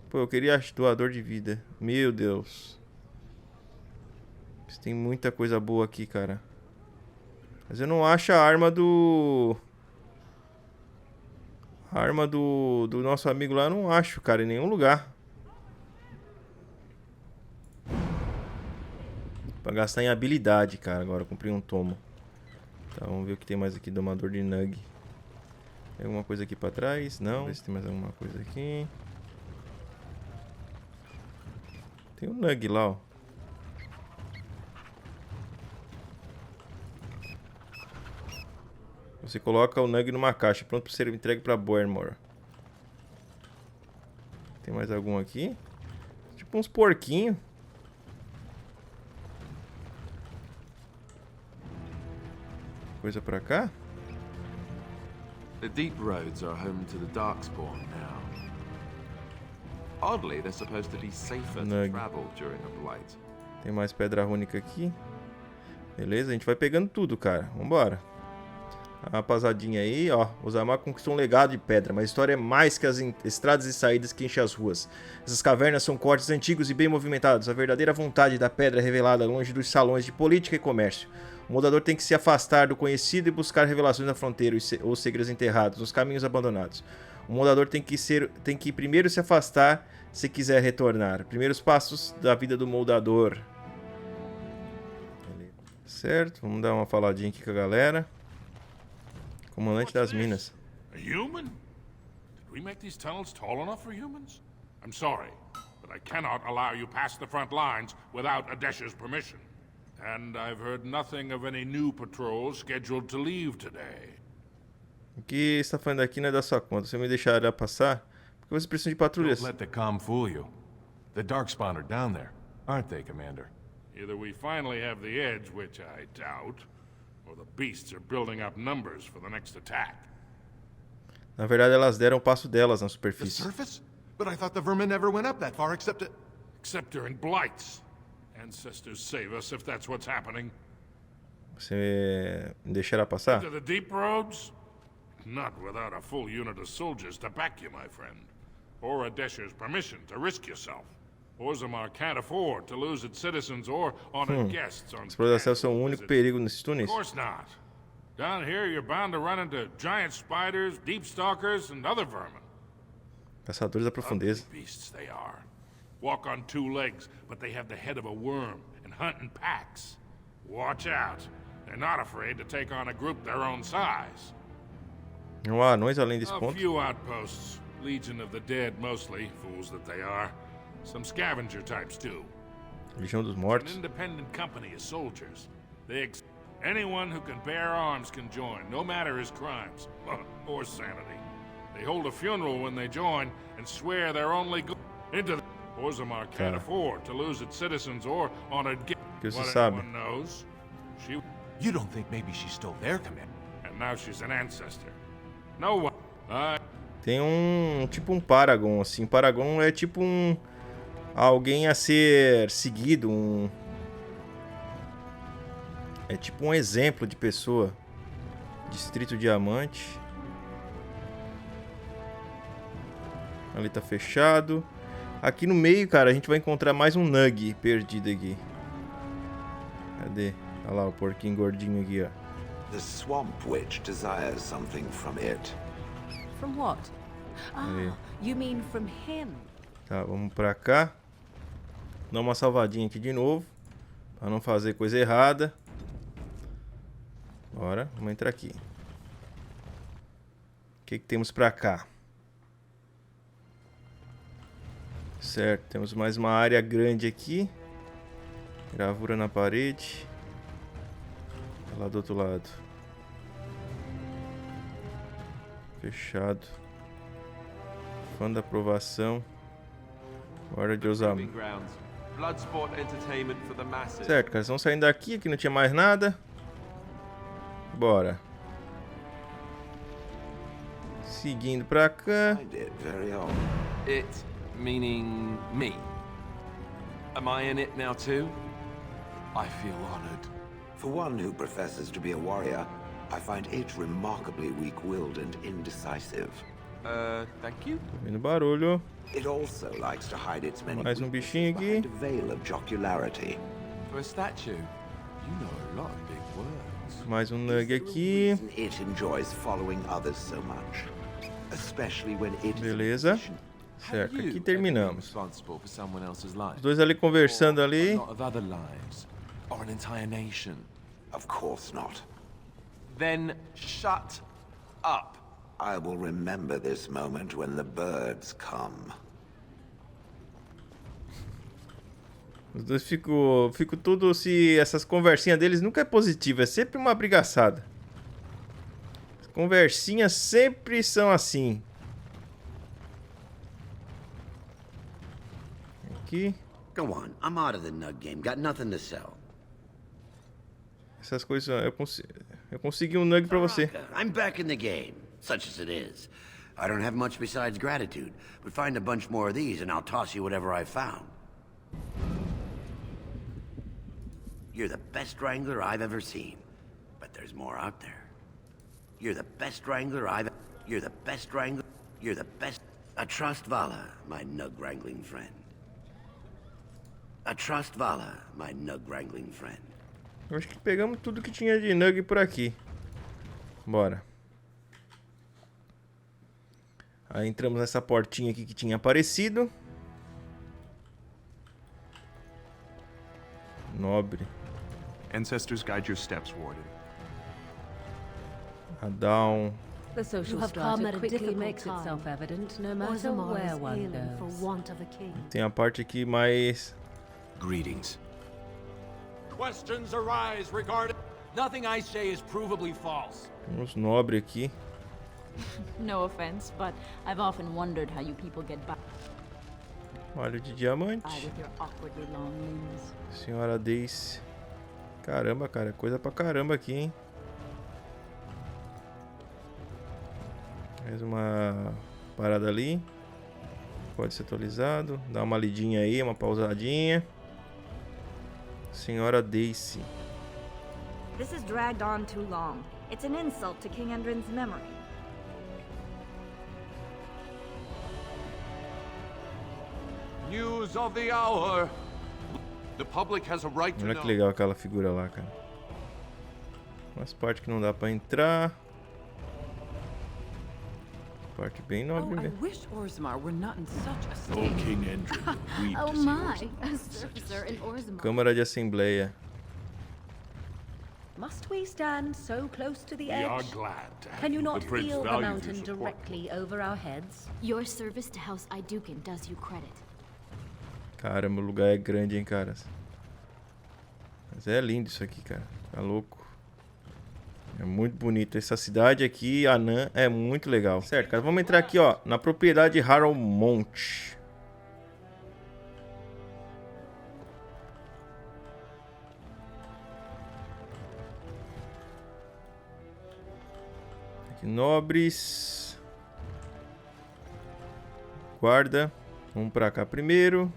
Pô, eu queria doador de vida. Meu Deus. Eles têm muita coisa boa aqui, cara. Mas eu não acho a arma do... A arma do nosso amigo lá, eu não acho, cara, em nenhum lugar. Pra gastar em habilidade, cara. Agora eu comprei um tomo. Tá, vamos ver o que tem mais aqui. Domador de Nug. Tem alguma coisa aqui pra trás? Não. Vamos ver se tem mais alguma coisa aqui. Tem um Nug lá, ó. Você coloca o Nug numa caixa, pronto para ser entregue para Boermore. Tem mais algum aqui? Tipo uns porquinhos. Coisa pra cá? The deep roads are home to the Darkspawn now. Oddly, they're supposed to be safer to travel during a blight. Tem mais pedra rúnica aqui. Beleza, a gente vai pegando tudo, cara. Vambora. A rapaziadinha aí, ó. Orzammar conquistou um legado de pedra, mas a história é mais que as estradas e saídas que enchem as ruas. Essas cavernas são cortes antigos e bem movimentados. A verdadeira vontade da pedra é revelada longe dos salões de política e comércio. O morador tem que se afastar do conhecido e buscar revelações na fronteira ou segredos enterrados, nos caminhos abandonados. O morador tem que primeiro se afastar se quiser retornar. Primeiros passos da vida do moldador. Certo, vamos dar uma faladinha aqui com a galera. Comandante das minas. A human? Did we make these tunnels tall enough for humans? I'm sorry, but I cannot allow you past the front lines without Adesh's permission. And I've heard nothing of any new patrols scheduled to leave today. O que está falando aqui não é da sua conta. Você me deixará passar? Porque você precisa de patrulhas. Don't let the comm fool you. The Darkspawn are down there, aren't they, Commander? Either we finally have the edge, which I doubt, or the beasts are building up numbers for the next attack. Na verdade, elas deram o passo delas na superfície. The surface? But I thought the vermin never went up that far except during blights. Ancestors save us if that's what's happening. Você me deixará passar? Into the deep roads? Not without a full unit of soldiers to back you, my friend. Or Adesh's permission to risk yourself. Orzammar can't afford to lose its citizens or honored guests on Explorações são o único perigo nesses túneis? Of course not. Down here you're bound to run into giant spiders, deep stalkers, and other vermin. Caçadores da profundeza. Beasts they are. Walk on two legs, but they have the head of a worm and hunt in packs. Watch out. They're not afraid to take on a group their own size. Não há anões além desse A ponto? few outposts. Legion of the Dead mostly, fools that they are. Some scavenger types too. Legião dos An Mortos. independent company of soldiers. They Anyone who can bear arms can join, no matter his crimes or sanity. They hold a funeral when they join and swear they're only into the... Orzammar can't afford to lose its citizens or on a gift. What anyone knows, she... You don't think maybe she's still there, Commander? And now she's an ancestor. No one... Tem tipo um Paragon, assim. Paragon é tipo alguém a ser seguido, é tipo um exemplo de pessoa. Distrito Diamante. Ali tá fechado. Aqui no meio, cara, a gente vai encontrar mais um Nug perdido aqui. Cadê? Olha lá o porquinho gordinho aqui, ó. The Swamp Witch desires something from it. From what? Ah, you mean from him? Tá, vamos pra cá. Dá uma salvadinha aqui de novo, pra não fazer coisa errada. Bora, vamos entrar aqui. O que temos pra cá? Certo, temos mais uma área grande aqui. Gravura na parede. Lá do outro lado. Fechado. Fã da aprovação. Hora de usar. Certo, cara, estão saindo daqui. Aqui não tinha mais nada. Bora. Seguindo pra cá. It meaning me. Am I in it now too? I feel honored. For one who professes to be a warrior, I find it remarkably weak-willed and indecisive. Thank you. Tô ouvindo barulho. It also likes to hide its many Mais um bichinho aqui. behind a veil of jocularity. For a statue, you know a lot of big words. Mais um Nug aqui. It enjoys following others so much, especially when it Beleza. Certo, aqui terminamos. Os dois ali conversando ali. Or an entire nation. Of course not. Then shut up. I will remember this moment when the birds come. Os dois ficam tudo se essas conversinhas deles nunca é positiva, é sempre uma brigaçada. As conversinhas sempre são assim. Aqui. Go on, I'm out of the nug game. Got nothing to sell. Essas coisas eu consegui um Nug pra você. I'm back in the game, such as it is. I don't have much besides gratitude, but find a bunch more of these and I'll toss you whatever I found. You're the best wrangler I've ever seen, but there's more out there. You're the best wrangler You're the best wrangler. You're the best. A trust Vala, my nug wrangling friend. A trust Vala, my nug wrangling friend. Eu acho que pegamos tudo que tinha de Nug por aqui. Bora. Aí entramos nessa portinha aqui que tinha aparecido. Nobre. Ancestors guide your steps, Warden. A Dawn. The social strata quickly makes itself evident, no matter where one goes. Tem a parte aqui mais... Greetings. Questions arise regarding... Nothing I say is provably false. Tem uns nobres aqui. No offense, but I've often wondered how you people get by. Malho de diamante. With your awkwardly long limbs. Senhora Daisy. Caramba, cara, coisa pra caramba aqui, hein? Mais uma parada ali. Pode ser atualizado. Dá uma lidinha aí, uma pausadinha. Senhora Daisy. This has dragged on too long. It's an insult to King Endrin's memory. News of the hour. The public has a right to Olha que legal aquela figura lá, cara. Umas partes que não dá pra entrar. Parte bem nobre I mesmo. wish Orzammar were not in such a state. Old King Endrin would weep Oh to see my, Orzammar a in such a surfacer in Orzammar. Câmara de Assembleia. Must we stand so close to the We edge? are glad to have Can you you. not The prince feel the values your mountain support. directly over our heads? Your service to House Iduken does you credit. Caramba, o lugar é grande, hein, caras. Mas é lindo isso aqui, cara. Tá louco. É muito bonito. Essa cidade aqui, Anã, é muito legal. Certo, cara. Vamos entrar aqui, ó, na propriedade Harrowmont. Aqui, nobres. Guarda. Vamos pra cá primeiro.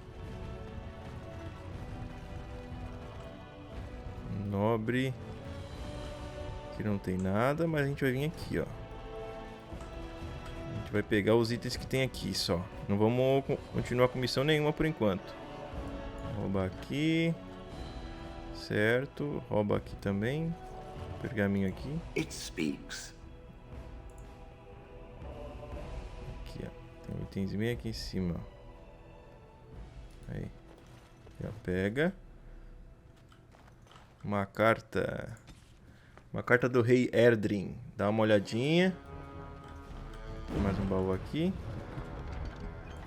Nobre. Aqui não tem nada, mas a gente vai vir aqui, ó. A gente vai pegar os itens que tem aqui só. Não vamos continuar com missão nenhuma por enquanto. Roubar aqui. Certo. Rouba aqui também. Pergaminho aqui. It speaks. Aqui, ó. Tem um itemzinho aqui em cima, ó. Aí. Já pega. Uma carta. Uma carta do rei Erdrin. Dá uma olhadinha. Tem mais um baú aqui.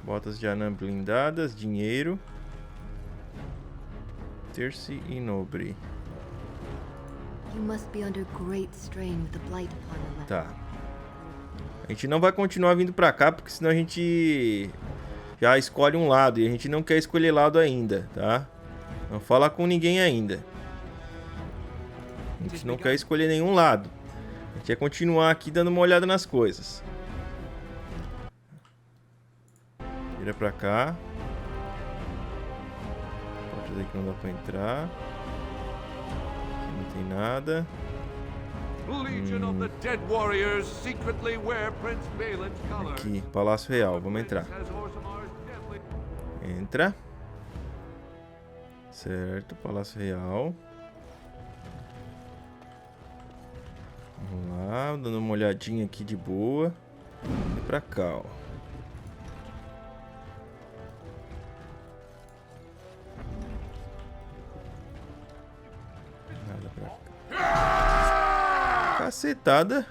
Botas de anã blindadas. Dinheiro. Terce e nobre. Tá. A gente não vai continuar vindo pra cá, porque senão a gente já escolhe um lado. E a gente não quer escolher lado ainda, tá? Não fala com ninguém ainda. A gente não quer escolher nenhum lado. A gente quer continuar aqui dando uma olhada nas coisas. Vira pra cá. Porta daqui não dá pra entrar. Aqui não tem nada. Aqui, Palácio Real. Vamos entrar. Entra. Certo, Palácio Real. Vamos lá, dando uma olhadinha aqui de boa. E pra cá, ó. Nada pra cá. Cacetada.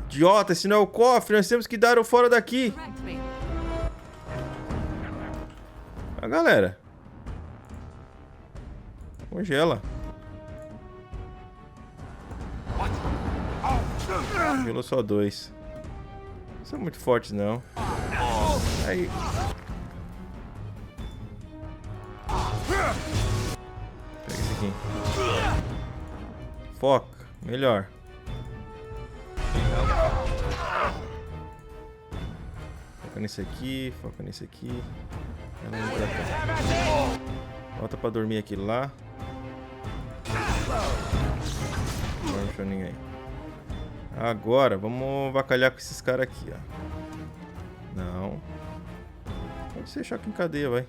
Idiota, esse não é o cofre, nós temos que dar o fora daqui. A galera. Congela. Congelou só 2. Não são muito fortes, não. Aí. Pega esse aqui. Foca. Melhor. Foca nesse aqui. Foca nesse aqui. Volta pra dormir aqui lá. Dorme, choninho aí. Agora, vamos vacalhar com esses caras aqui, ó. Não. Pode ser choque em cadeia, vai.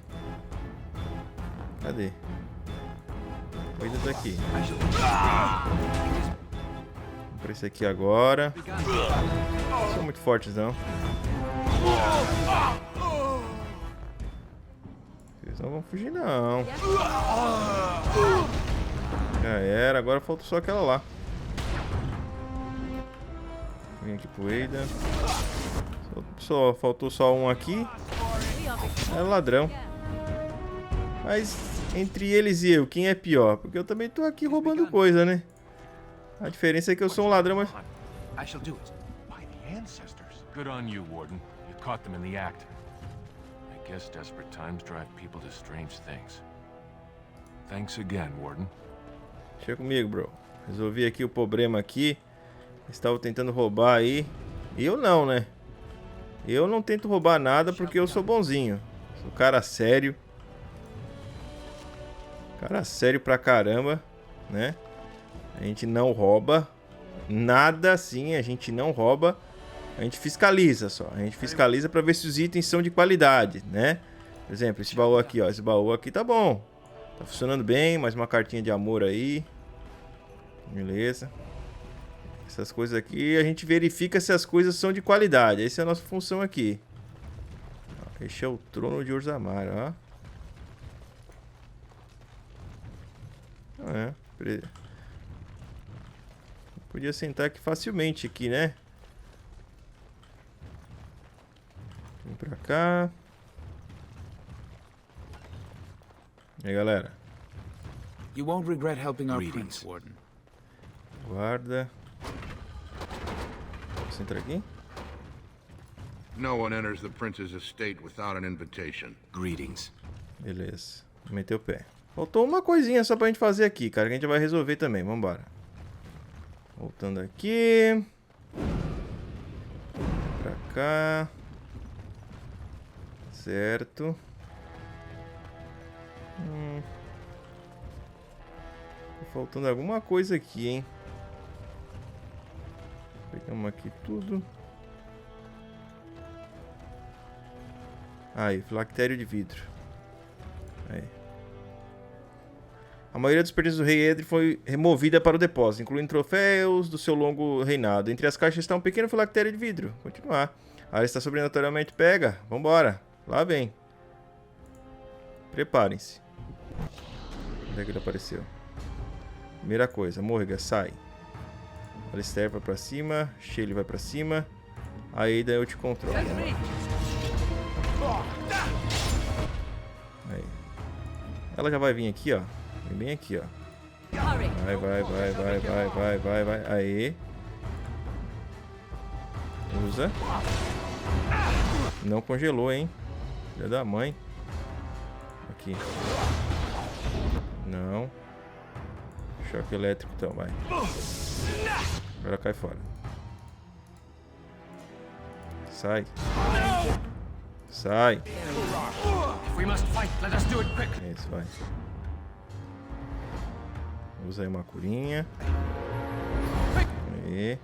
Cadê? Cuida daqui. Vamos pra esse aqui agora. Não são muito fortes, não. Eles não vão fugir, não. Já era, agora falta só aquela lá. Vem aqui pro Ada. Faltou só um aqui. É ladrão. Mas entre eles e eu, quem é pior? Porque eu também tô aqui roubando coisa, né? A diferença é que eu sou um ladrão, mas... I shall do it. By the ancestors. Good on you, Warden. You caught them in the act. I guess desperate times drive people to strange things. Thanks again, Warden. Deixa comigo, bro. Resolvi aqui o problema aqui. Estava tentando roubar aí. E eu não, né? Eu não tento roubar nada porque eu sou bonzinho. Sou cara sério. Cara sério pra caramba, né? A gente não rouba. Nada assim, a gente não rouba. A gente fiscaliza só. A gente fiscaliza pra ver se os itens são de qualidade, né? Por exemplo, esse baú aqui, ó. Esse baú aqui tá bom. Tá funcionando bem. Mais uma cartinha de amor aí. Beleza. Essas coisas aqui, a gente verifica se as coisas são de qualidade. Essa é a nossa função aqui. Este é o trono de Orzammar, ó. Podia sentar aqui facilmente aqui, né? Vem pra cá. E aí, galera. You won't regret helping our prince, Warden. Guarda. Posso entrar aqui? No one enters the prince's estate without an invitation. Greetings. Beleza. Meteu o pé. Faltou uma coisinha só pra gente fazer aqui, cara, que a gente vai resolver também. Vambora. Voltando aqui. Pra cá. Certo. Tá faltando alguma coisa aqui, hein? Pegamos aqui tudo. Aí, filactério de vidro. Aí. A maioria dos pertences do rei Edri foi removida para o depósito, incluindo troféus do seu longo reinado. Entre as caixas está um pequeno filactério de vidro. Continuar. A área está sobrenaturalmente pega. Vambora. Lá vem. Preparem-se. Onde é que ele apareceu? Primeira coisa. Morriga, sai. Alistair vai pra cima. Shelly vai pra cima. Aí daí eu te controlo. Aí. Ela já vai vir aqui, ó. Vem bem aqui, ó. Vai. Aí. Usa. Não congelou, hein? Filha da mãe. Aqui. Não. Choque elétrico, então, vai. Agora cai fora. Sai. Sai. Isso, vai. Usa aí uma curinha. Aí.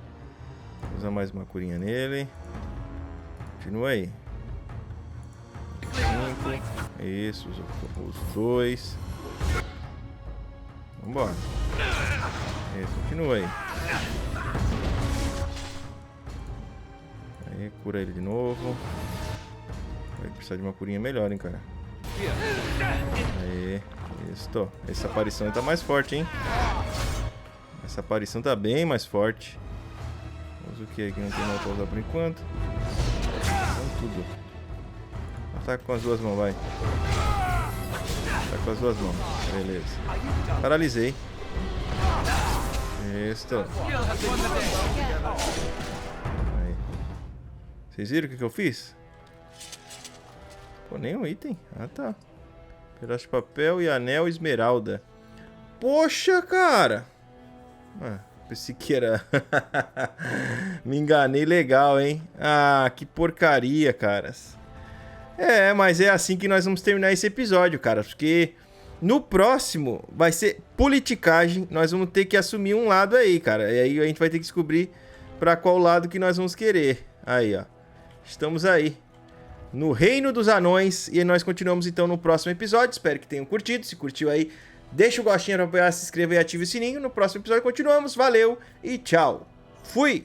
Usa mais uma curinha nele. Continua aí. 5. Isso, usa os 2. Vambora. Isso, continua aí. Aí, cura ele de novo. Vai precisar de uma curinha melhor, hein, cara. Aí, isso. Essa aparição tá mais forte, hein. Essa aparição tá bem mais forte. Usa o que aqui? Não tem nada pra usar por enquanto. Então, tudo. Ataca com as duas mãos, vai. Ataca com as duas mãos. Beleza. Paralisei. Isso. Aí. Vocês viram o que eu fiz? Pô, nenhum item. Ah, tá. Pedaço de papel e anel esmeralda. Poxa, cara. Ah, pensei que era... Me enganei legal, hein? Ah, que porcaria, caras. É, mas é assim que nós vamos terminar esse episódio, cara. Porque no próximo vai ser politicagem. Nós vamos ter que assumir um lado aí, cara. E aí a gente vai ter que descobrir pra qual lado que nós vamos querer. Aí, ó. Estamos aí. No Reino dos Anões. E nós continuamos então no próximo episódio. Espero que tenham curtido. Se curtiu aí, deixa o gostinho para apoiar, se inscrever e ative o sininho. No próximo episódio continuamos. Valeu e tchau. Fui!